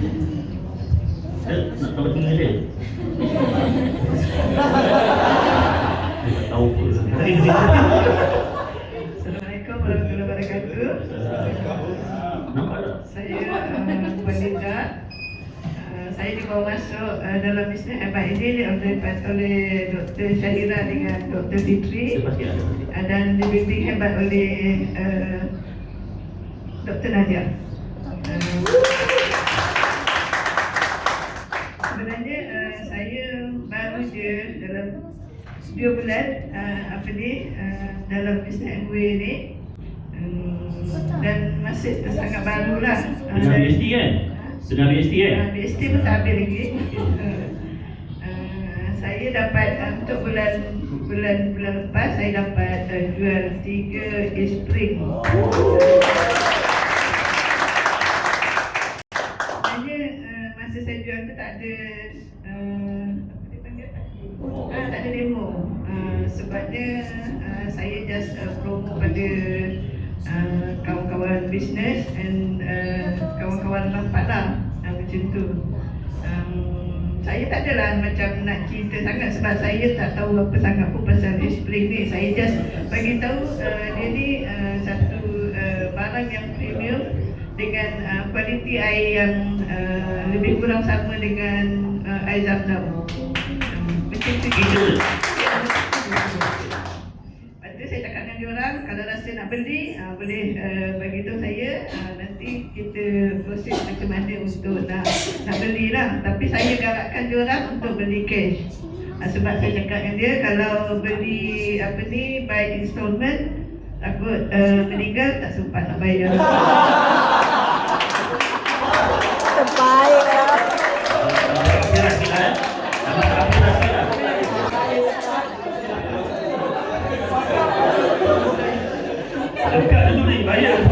Nak tahu tinggal dia? Dia tak tahu pun. Assalamualaikum warahmatullahi wabarakatuh. Nampak tak? Saya Wanita. Saya dibawa masuk dalam bisnes hebat ini oleh Dr. Syahira dengan Dr. Fitri dan dibimbing hebat oleh Dr. Nadia. Sebenarnya saya baru je dalam 2 bulan dalam bisnes Amway ni, dan masih sangat barulah. Benar BST kan? Benar BST kan? BST pun tak habis lagi. Saya dapat untuk bulan lepas saya dapat jual 3 e-spring. Sebenarnya masa saya jual tu tak ada tak ada demo. Sebabnya saya just promo pada kawan-kawan bisnes dan kawan-kawan rapat lah, macam tu. Saya tak adalah macam nak cerita sangat sebab saya tak tahu apa sangat pun pasal e-spring ni. Saya just bagi tahu dia ni satu barang yang premium dengan kualiti air yang lebih kurang sama dengan air Zam-Zam. Macam tu gitu. Lepas tu saya cakap dengan diorang, kalau rasa nak beli boleh bagi tahu saya, nanti kita proses macam mana untuk nak beli lah. Tapi saya galakkan diorang untuk beli cash. Sebab saya cakap dengan dia, kalau beli by installment, takut meninggal tak sempat nak bayar. Terbaik lah. Dekat dulu ni bayar.